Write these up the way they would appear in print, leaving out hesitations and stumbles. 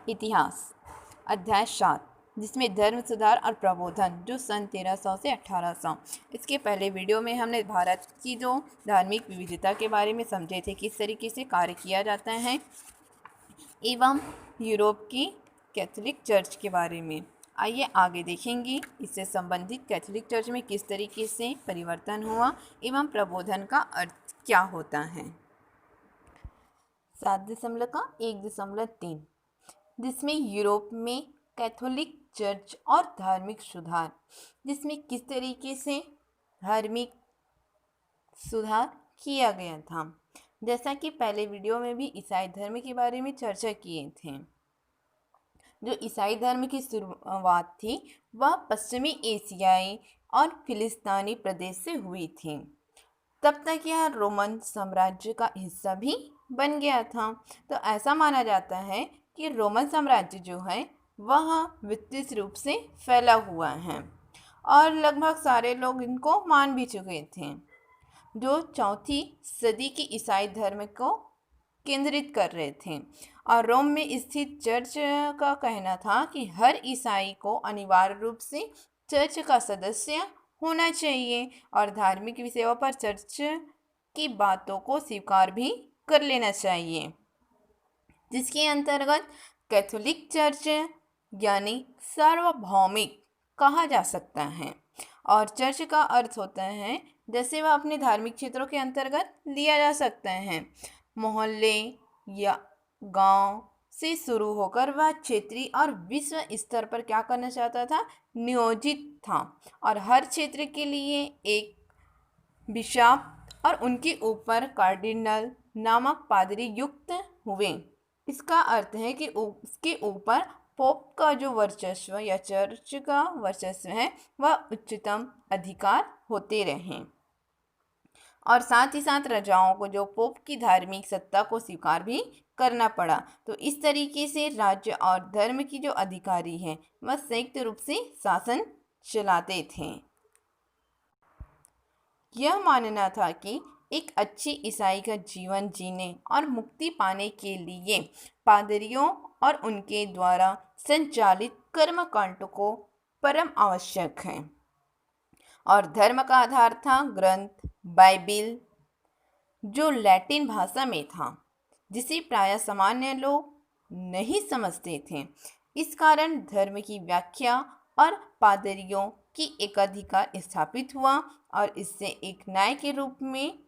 इतिहास अध्याय 7, जिसमें धर्म सुधार और प्रबोधन, जो सन 1300 से 1800। इसके पहले वीडियो में हमने भारत की जो धार्मिक विविधता के बारे में समझे थे, किस तरीके से कार्य किया जाता है, एवं यूरोप की कैथोलिक चर्च के बारे में। आइए आगे देखेंगे इससे संबंधित कैथोलिक चर्च में किस तरीके से परिवर्तन हुआ एवं प्रबोधन का अर्थ क्या होता है। 7.1.3, जिसमें यूरोप में कैथोलिक चर्च और धार्मिक सुधार, जिसमें किस तरीके से धार्मिक सुधार किया गया था। जैसा कि पहले वीडियो में भी ईसाई धर्म के बारे में चर्चा किए थे। जो ईसाई धर्म की शुरुआत थी वह पश्चिमी एशियाई और फिलिस्तीनी प्रदेश से हुई थी। तब तक यह रोमन साम्राज्य का हिस्सा भी बन गया था। तो ऐसा माना जाता है कि रोमन साम्राज्य जो है वह विस्तृत रूप से फैला हुआ है और लगभग सारे लोग इनको मान भी चुके थे, जो चौथी सदी की ईसाई धर्म को केंद्रित कर रहे थे। और रोम में स्थित चर्च का कहना था कि हर ईसाई को अनिवार्य रूप से चर्च का सदस्य होना चाहिए और धार्मिक विषयों पर चर्च की बातों को स्वीकार भी कर लेना चाहिए, जिसके अंतर्गत कैथोलिक चर्च यानी सार्वभौमिक कहा जा सकता है। और चर्च का अर्थ होता है जैसे वह अपने धार्मिक क्षेत्रों के अंतर्गत लिया जा सकता है। मोहल्ले या गांव से शुरू होकर वह क्षेत्रीय और विश्व स्तर पर क्या करना चाहता था, नियोजित था। और हर क्षेत्र के लिए एक बिशप और उनके ऊपर कार्डिनल नामक पादरी युक्त हुए। इसका अर्थ है कि उसके ऊपर पोप का जो वर्चस्व या चर्च का वर्चस्व है वह उच्चतम अधिकार होते रहें। और साथ ही साथ राजाओं को जो पोप की धार्मिक सत्ता को स्वीकार भी करना पड़ा। तो इस तरीके से राज्य और धर्म की जो अधिकारी हैं वह संयुक्त रूप से शासन चलाते थे। यह मानना था कि एक अच्छी ईसाई का जीवन जीने और मुक्ति पाने के लिए पादरियों और उनके द्वारा संचालित कर्मकांड को परम आवश्यक है। और धर्म का आधार था ग्रंथ बाइबिल, जो लैटिन भाषा में था, जिसे प्रायः सामान्य लोग नहीं समझते थे। इस कारण धर्म की व्याख्या और पादरियों की एकाधिकार स्थापित हुआ और इससे एक न्याय के रूप में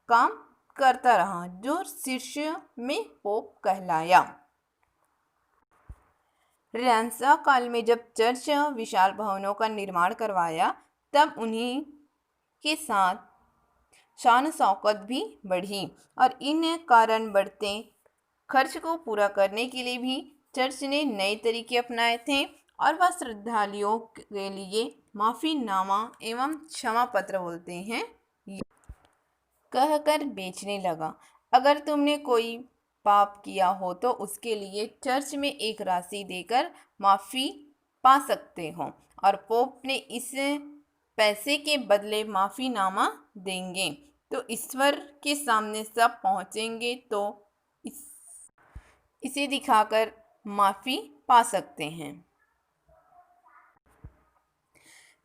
काम करता रहा, जो शीर्ष में पोप कहलाया। रेनेसां काल में जब चर्च विशाल भवनों का निर्माण करवाया, तब उन्हीं के साथ शान शौकत भी बढ़ी और इन कारण बढ़ते खर्च को पूरा करने के लिए भी चर्च ने नए तरीके अपनाए थे और वह श्रद्धालुओं के लिए माफीनामा एवं क्षमा पत्र बोलते हैं कहकर बेचने लगा। अगर तुमने कोई पाप किया हो तो उसके लिए चर्च में एक राशि देकर माफ़ी पा सकते हो और पोप ने इस पैसे के बदले माफ़ीनामा देंगे तो ईश्वर के सामने सब पहुंचेंगे तो इसे दिखाकर माफ़ी पा सकते हैं।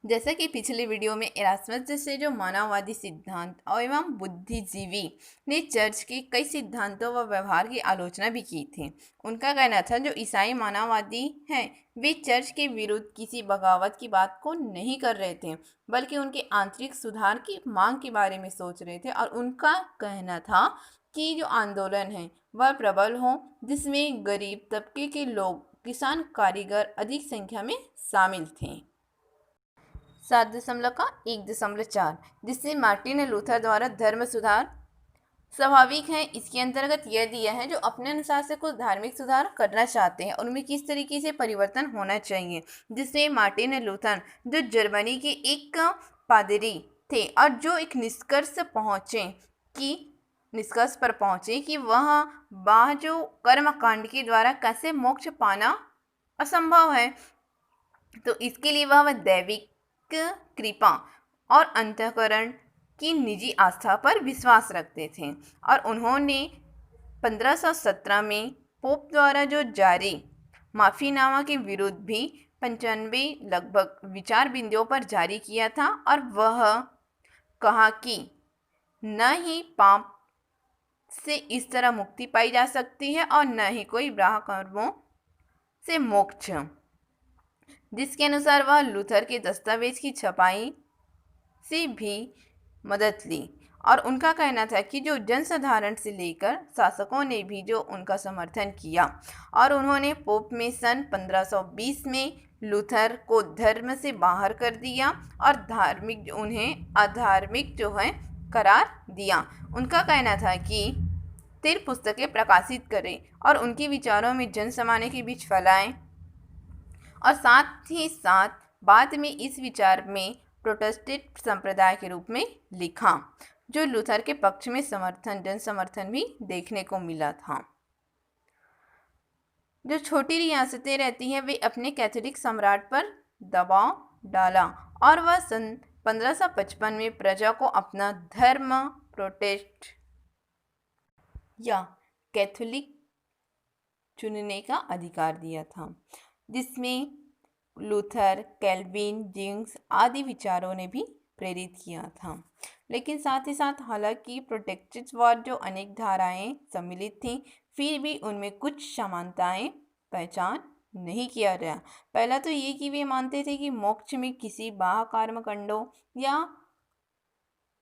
जैसा कि पिछले वीडियो में इरास्मस जैसे जो मानववादी सिद्धांत एवं बुद्धिजीवी ने चर्च के कई सिद्धांतों व व्यवहार की आलोचना भी की थी। उनका कहना था जो ईसाई मानववादी हैं वे चर्च के विरुद्ध किसी बगावत की बात को नहीं कर रहे थे, बल्कि उनके आंतरिक सुधार की मांग के बारे में सोच रहे थे। और उनका कहना था कि जो आंदोलन है वह प्रबल हो, जिसमें गरीब तबके के लोग, किसान, कारीगर अधिक संख्या में शामिल थे। 7.1.4, जिससे मार्टिन लूथर द्वारा धर्म सुधार स्वाभाविक है। इसके अंतर्गत यह दिया है जो अपने अनुसार से कुछ धार्मिक सुधार करना चाहते हैं, उनमें किस तरीके से परिवर्तन होना चाहिए। जिससे मार्टिन लूथर जो जर्मनी के एक पादरी थे और जो एक निष्कर्ष पर पहुँचे कि वह जो कर्मकांड के द्वारा कैसे मोक्ष पाना असंभव है, तो इसके लिए वह दैविक कृपा और अंतःकरण की निजी आस्था पर विश्वास रखते थे। और उन्होंने 1517 में पोप द्वारा जो जारी माफीनामा के विरुद्ध भी 95 लगभग विचार बिंदुओं पर जारी किया था और वह कहा कि न ही पाप से इस तरह मुक्ति पाई जा सकती है और न ही कोई ब्राह्म कर्मों से मोक्ष, जिसके अनुसार वह लूथर के दस्तावेज की छपाई से भी मदद ली। और उनका कहना था कि जो जनसाधारण से लेकर शासकों ने भी जो उनका समर्थन किया और उन्होंने पोप में सन 1520 में लूथर को धर्म से बाहर कर दिया और उन्हें अधार्मिक जो है करार दिया। उनका कहना था कि 13 पुस्तकें प्रकाशित करें और उनके विचारों में जन सामान्य के बीच फैलाएं और साथ ही साथ बाद में इस विचार में प्रोटेस्टेंट संप्रदाय के रूप में लिखा, जो लूथर के पक्ष में जन समर्थन भी देखने को मिला था। जो छोटी रियासतें रहती हैं वे अपने कैथोलिक सम्राट पर दबाव डाला और वह सन 1555 में प्रजा को अपना धर्म प्रोटेस्ट या कैथोलिक चुनने का अधिकार दिया था, जिसमें लूथर, कैल्विन, जिंग्स आदि विचारों ने भी प्रेरित किया था। लेकिन साथ ही साथ हालांकि प्रोटेस्टेंट जो अनेक धाराएं सम्मिलित थीं, फिर भी उनमें कुछ समानताएं पहचान नहीं किया गया। पहला तो ये कि वे मानते थे कि मोक्ष में किसी बाह्य कर्मकांडों या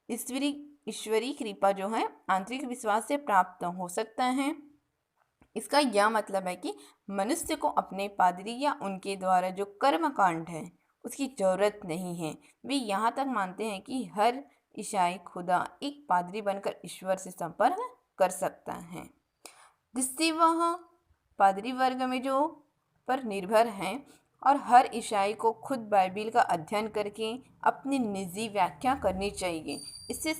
ईश्वरीय कृपा जो है आंतरिक विश्वास से प्राप्त हो सकता है। इसका यह मतलब है कि मनुष्य को अपने पादरी या उनके द्वारा जो कर्मकांड है उसकी जरूरत नहीं है। वे यहाँ तक मानते हैं कि हर ईसाई खुदा एक पादरी बनकर ईश्वर से संपर्क कर सकता है, जिससे वह पादरी वर्ग में जो पर निर्भर हैं और हर ईसाई को खुद बाइबिल का अध्ययन करके अपनी निजी व्याख्या करनी चाहिए। इससे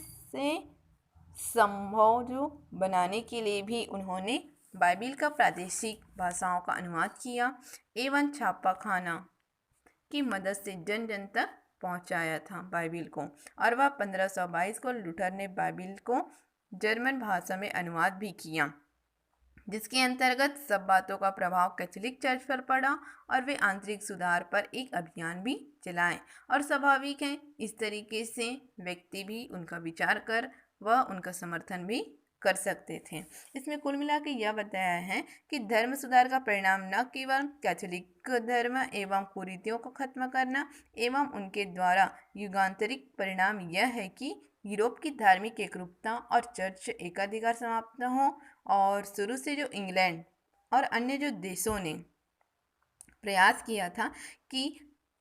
संभव जो बनाने के लिए भी उन्होंने बाइबिल का प्रादेशिक भाषाओं का अनुवाद किया एवं छापाखाना की मदद से जन जन तक पहुंचाया था बाइबिल को। और वह 1522 को लूथर ने बाइबिल को जर्मन भाषा में अनुवाद भी किया, जिसके अंतर्गत सब बातों का प्रभाव कैथोलिक चर्च पर पड़ा और वे आंतरिक सुधार पर एक अभियान भी चलाएं। और स्वाभाविक है इस तरीके से व्यक्ति भी उनका विचार कर वह उनका समर्थन भी कर सकते थे। इसमें कुल मिला के यह बताया है कि धर्म सुधार का परिणाम न केवल कैथोलिक धर्म एवं कुरीतियों को खत्म करना एवं उनके द्वारा युगांतरिक परिणाम यह है कि यूरोप की धार्मिक एकरूपता और चर्च एकाधिकार समाप्त हो। और शुरू से जो इंग्लैंड और अन्य जो देशों ने प्रयास किया था कि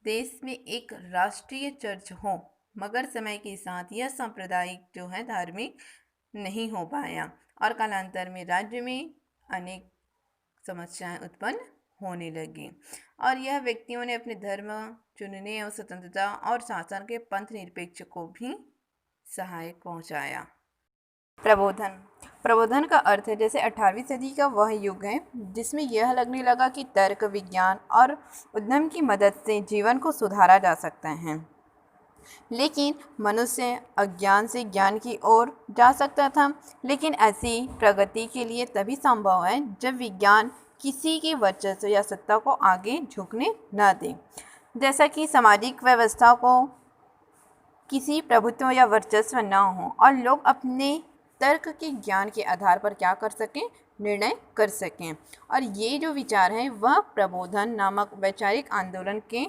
देश में एक राष्ट्रीय चर्च हो, मगर समय के साथ यह सांप्रदायिक जो है धार्मिक नहीं हो पाया और कालांतर में राज्य में अनेक समस्याएं उत्पन्न होने लगी और यह व्यक्तियों ने अपने धर्म चुनने और स्वतंत्रता और शासन के पंथ निरपेक्ष को भी सहायक पहुंचाया। प्रबोधन का अर्थ है जैसे 18वीं सदी का वह युग है जिसमें यह लगने लगा कि तर्क, विज्ञान और उद्यम की मदद से जीवन को सुधारा जा सकता है, लेकिन मनुष्य अज्ञान से ज्ञान की ओर जा सकता था। लेकिन ऐसी प्रगति के लिए तभी संभव है जब विज्ञान किसी के वर्चस्व या सत्ता को आगे झुकने न दे, जैसा कि सामाजिक व्यवस्था को किसी प्रभुत्व या वर्चस्व न हो और लोग अपने तर्क के ज्ञान के आधार पर क्या कर सकें, निर्णय कर सकें। और ये जो विचार है वह प्रबोधन नामक वैचारिक आंदोलन के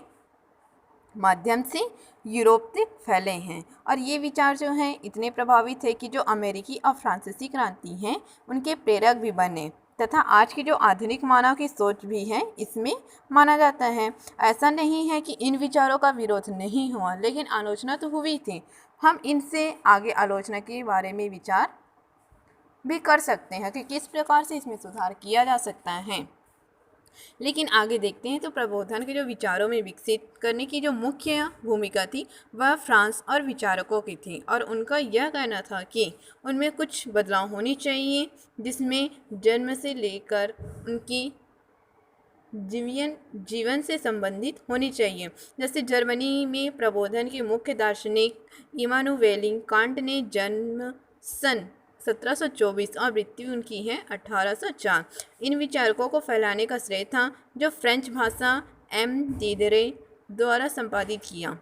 माध्यम से यूरोप तक फैले हैं और ये विचार जो हैं इतने प्रभावी थे कि जो अमेरिकी और फ्रांसीसी क्रांति हैं उनके प्रेरक भी बने तथा आज की जो आधुनिक मानव की सोच भी है इसमें माना जाता है। ऐसा नहीं है कि इन विचारों का विरोध नहीं हुआ, लेकिन आलोचना तो हुई थी। हम इनसे आगे आलोचना के बारे में विचार भी कर सकते हैं कि किस प्रकार से इसमें सुधार किया जा सकता है। लेकिन आगे देखते हैं तो प्रबोधन के जो विचारों में विकसित करने की जो मुख्य भूमिका थी वह फ्रांस और विचारकों की थी और उनका यह कहना था कि उनमें कुछ बदलाव होने चाहिए जिसमें जन्म से लेकर उनकी जीवन से संबंधित होनी चाहिए। जैसे जर्मनी में प्रबोधन के मुख्य दार्शनिक इमानुवेल कांट ने जन्म सन 1724 और मृत्यु उनकी है 1804। इन विचारकों को फैलाने का श्रेय था जो फ्रेंच भाषा एम दीदरे द्वारा संपादित किया,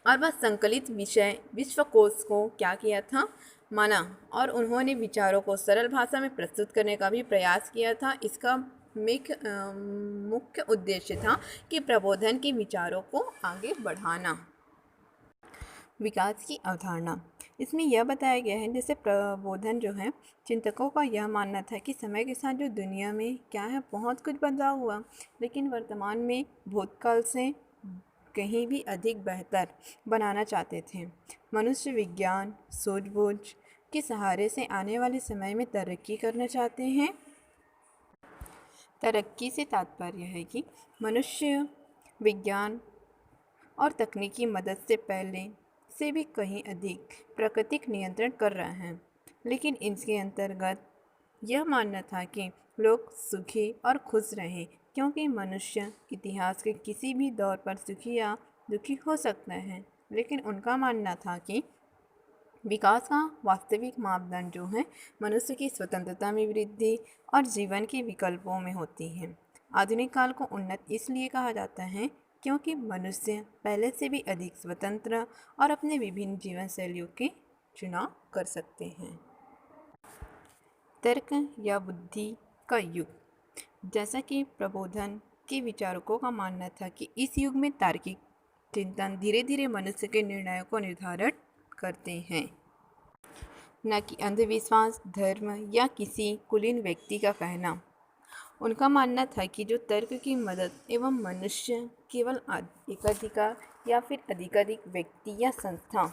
और वह संकलित विषय विश्वकोश को क्या किया था, माना, और उन्होंने विचारों को सरल भाषा में प्रस्तुत करने का भी प्रयास किया था। इसका मुख्य उद्देश्य था कि प्रबोधन के विचारों को आगे बढ़ाना। विकास की अवधारणा, इसमें यह बताया गया है जैसे प्रबोधन जो है, चिंतकों का यह मानना था कि समय के साथ जो दुनिया में क्या है बहुत कुछ बदलाव हुआ, लेकिन वर्तमान में भूतकाल से कहीं भी अधिक बेहतर बनाना चाहते थे। मनुष्य विज्ञान सूझबूझ के सहारे से आने वाले समय में तरक्की करना चाहते हैं। तरक्की से तात्पर्य है कि मनुष्य विज्ञान और तकनीकी मदद से पहले से भी कहीं अधिक प्राकृतिक नियंत्रण कर रहे हैं, लेकिन इसके अंतर्गत यह मानना था कि लोग सुखी और खुश रहें, क्योंकि मनुष्य इतिहास के किसी भी दौर पर सुखी या दुखी हो सकता है। लेकिन उनका मानना था कि विकास का वास्तविक मापदंड जो है मनुष्य की स्वतंत्रता में वृद्धि और जीवन के विकल्पों में होती है। आधुनिक काल को उन्नत इसलिए कहा जाता है क्योंकि मनुष्य पहले से भी अधिक स्वतंत्र और अपने विभिन्न जीवन शैलियों के चुनाव कर सकते हैं। तर्क या बुद्धि का युग, जैसा कि प्रबोधन के विचारकों का मानना था कि इस युग में तार्किक चिंतन धीरे धीरे मनुष्य के निर्णयों को निर्धारित करते हैं, न कि अंधविश्वास, धर्म या किसी कुलीन व्यक्ति का कहना। उनका मानना था कि जो तर्क की मदद एवं मनुष्य केवल एकाधिकार या फिर अधिकाधिक व्यक्ति या संस्था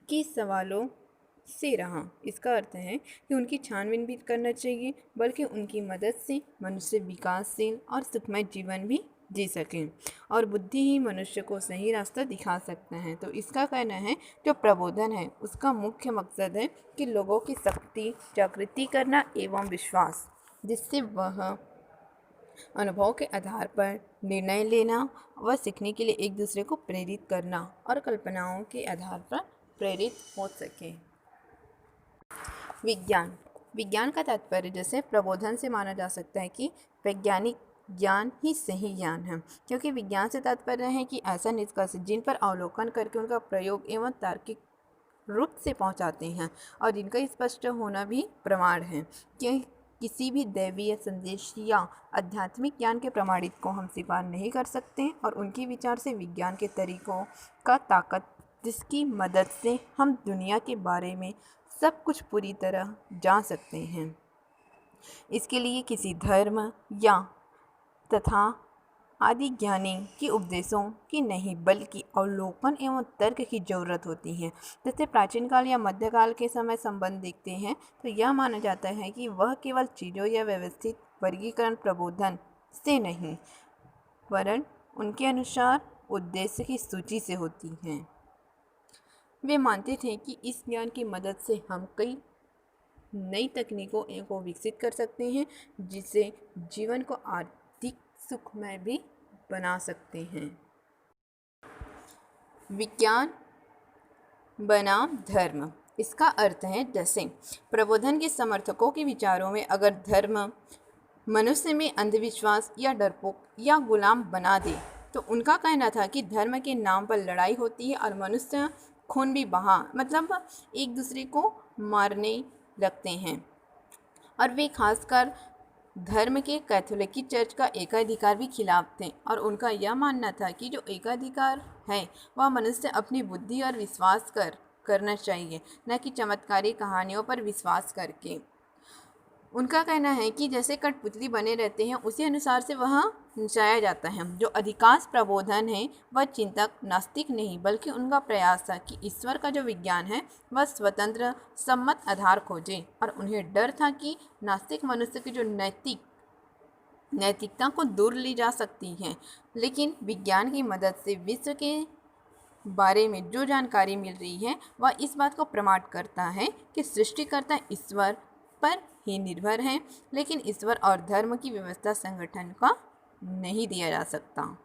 के सवालों से रहा। इसका अर्थ है कि उनकी छानबीन भी करना चाहिए, बल्कि उनकी मदद से मनुष्य विकासशील और सुखमय जीवन भी जी सकें, और बुद्धि ही मनुष्य को सही रास्ता दिखा सकता है। तो इसका कहना है जो प्रबोधन है उसका मुख्य मकसद है कि लोगों की शक्ति जागृति करना एवं विश्वास, जिससे वह अनुभव के आधार पर निर्णय लेना व सीखने के लिए एक दूसरे को प्रेरित करना और कल्पनाओं के आधार पर प्रेरित हो सके। विज्ञान का तात्पर्य जैसे प्रबोधन से माना जा सकता है कि वैज्ञानिक ज्ञान ही सही ज्ञान है, क्योंकि विज्ञान से तात्पर्य है कि ऐसा निष्कर्ष जिन पर अवलोकन करके उनका प्रयोग एवं तार्किक रूप से पहुंचाते हैं और जिनका स्पष्ट होना भी प्रमाण है कि किसी भी दैवीय संदेश या आध्यात्मिक ज्ञान के प्रमाणित को हम स्वीकार नहीं कर सकते, और उनके विचार से विज्ञान के तरीकों का ताकत जिसकी मदद से हम दुनिया के बारे में सब कुछ पूरी तरह जान सकते हैं। इसके लिए किसी धर्म या तथा आदि ज्ञानी के उपदेशों की नहीं, बल्कि अवलोकन एवं तर्क की जरूरत होती है। जैसे प्राचीन काल या मध्यकाल के समय संबंध देखते हैं तो यह माना जाता है कि वह केवल चीज़ों या व्यवस्थित वर्गीकरण प्रबोधन से नहीं, वरन उनके अनुसार उद्देश्य की सूची से होती हैं। वे मानते थे कि इस ज्ञान की मदद से हम कई नई तकनीकों को विकसित कर सकते हैं, जिससे जीवन को अधिक सुखमय भी बना सकते हैं। विज्ञान बनाम धर्म, इसका अर्थ है जैसे प्रबोधन के समर्थकों के विचारों में अगर धर्म मनुष्य में अंधविश्वास या डरपोक या गुलाम बना दे, तो उनका कहना था कि धर्म के नाम पर लड़ाई होती है और मनुष्य खून भी बहा, मतलब एक दूसरे को मारने लगते हैं। और वे खासकर धर्म के कैथोलिक चर्च का एकाधिकार भी खिलाफ थे, और उनका यह मानना था कि जो एकाधिकार है वह मनुष्य अपनी बुद्धि और विश्वास करना चाहिए, न कि चमत्कारी कहानियों पर विश्वास करके। उनका कहना है कि जैसे कठपुतली बने रहते हैं उसी अनुसार से वह नचाया जाता है। जो अधिकांश प्रबोधन है वह चिंतक नास्तिक नहीं, बल्कि उनका प्रयास था कि ईश्वर का जो विज्ञान है वह स्वतंत्र सम्मत आधार खोजे, और उन्हें डर था कि नास्तिक मनुष्य की जो नैतिकता को दूर ली जा सकती है। लेकिन विज्ञान की मदद से विश्व के बारे में जो जानकारी मिल रही है वह इस बात को प्रमाण करता है कि सृष्टिकर्ता ईश्वर पर ही निर्भर है, लेकिन ईश्वर और धर्म की व्यवस्था संगठन का नहीं दिया जा सकता।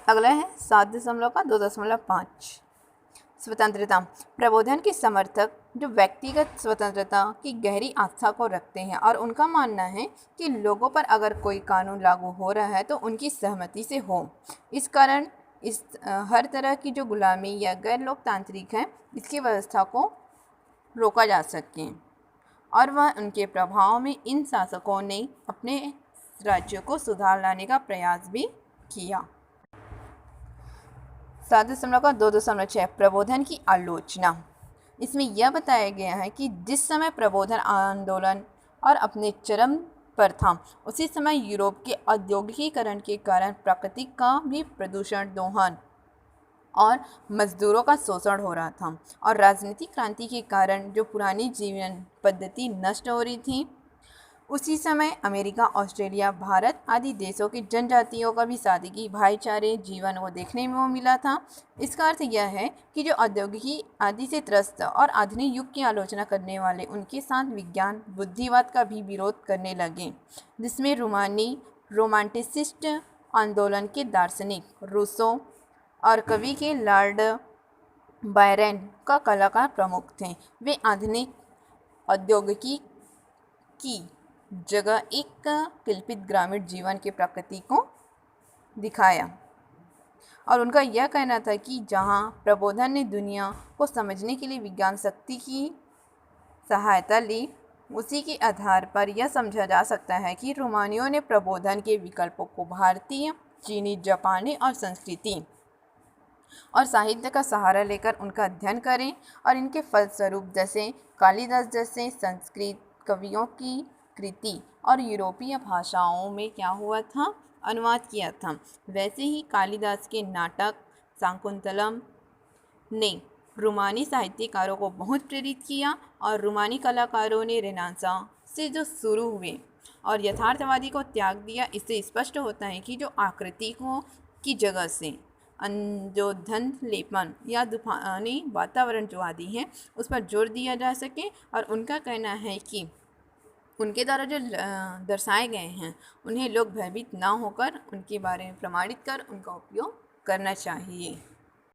अगला है 7.2.5 स्वतंत्रता। प्रबोधन के समर्थक जो व्यक्तिगत स्वतंत्रता की गहरी आस्था को रखते हैं और उनका मानना है कि लोगों पर अगर कोई कानून लागू हो रहा है तो उनकी सहमति से हो। इस कारण हर तरह की जो गुलामी या गैर लोकतांत्रिक है इसकी व्यवस्था को रोका जा सके, और वह उनके प्रभाव में इन शासकों ने अपने राज्यों को सुधार लाने का प्रयास भी किया। 7.2.6 प्रबोधन की आलोचना। इसमें यह बताया गया है कि जिस समय प्रबोधन आंदोलन और अपने चरम पर था उसी समय यूरोप के औद्योगिकीकरण के कारण प्रकृति का भी प्रदूषण, दोहन और मजदूरों का शोषण हो रहा था, और राजनीतिक क्रांति के कारण जो पुरानी जीवन पद्धति नष्ट हो रही थी। उसी समय अमेरिका, ऑस्ट्रेलिया, भारत आदि देशों की जनजातियों का भी सादगी, भाईचारे जीवन को देखने में मिला था। इसका अर्थ यह है कि जो औद्योगिकी आदि से त्रस्त और आधुनिक युग की आलोचना करने वाले उनके साथ विज्ञान बुद्धिवाद का भी विरोध करने लगे, जिसमें रोमांटिसिस्ट आंदोलन के दार्शनिक रूसो और कवि के लॉर्ड बायरन का कलाकार प्रमुख थे। वे आधुनिक औद्योगिकी की जगह एक कल्पित ग्रामीण जीवन की प्रकृति को दिखाया, और उनका यह कहना था कि जहां प्रबोधन ने दुनिया को समझने के लिए विज्ञान शक्ति की सहायता ली, उसी के आधार पर यह समझा जा सकता है कि रोमानियों ने प्रबोधन के विकल्पों को भारतीय, चीनी, जापानी और संस्कृति और साहित्य का सहारा लेकर उनका अध्ययन करें, और इनके फलस्वरूप जैसे कालिदास जैसे संस्कृत कवियों की कृति और यूरोपीय भाषाओं में क्या हुआ था, अनुवाद किया था। वैसे ही कालिदास के नाटक शाकुंतलम ने रोमानी साहित्यकारों को बहुत प्रेरित किया, और रोमानी कलाकारों ने रेनेसां से जो शुरू हुए और यथार्थवादी को त्याग दिया। इससे स्पष्ट होता है कि जो आकृतिकों की जगह से जो धन लेपन या तूफानी वातावरण जो आदि है उस पर जोर दिया जा सके, और उनका कहना है कि उनके द्वारा जो दर्शाए गए हैं उन्हें लोग भयभीत ना होकर उनके बारे में प्रमाणित कर उनका उपयोग करना चाहिए।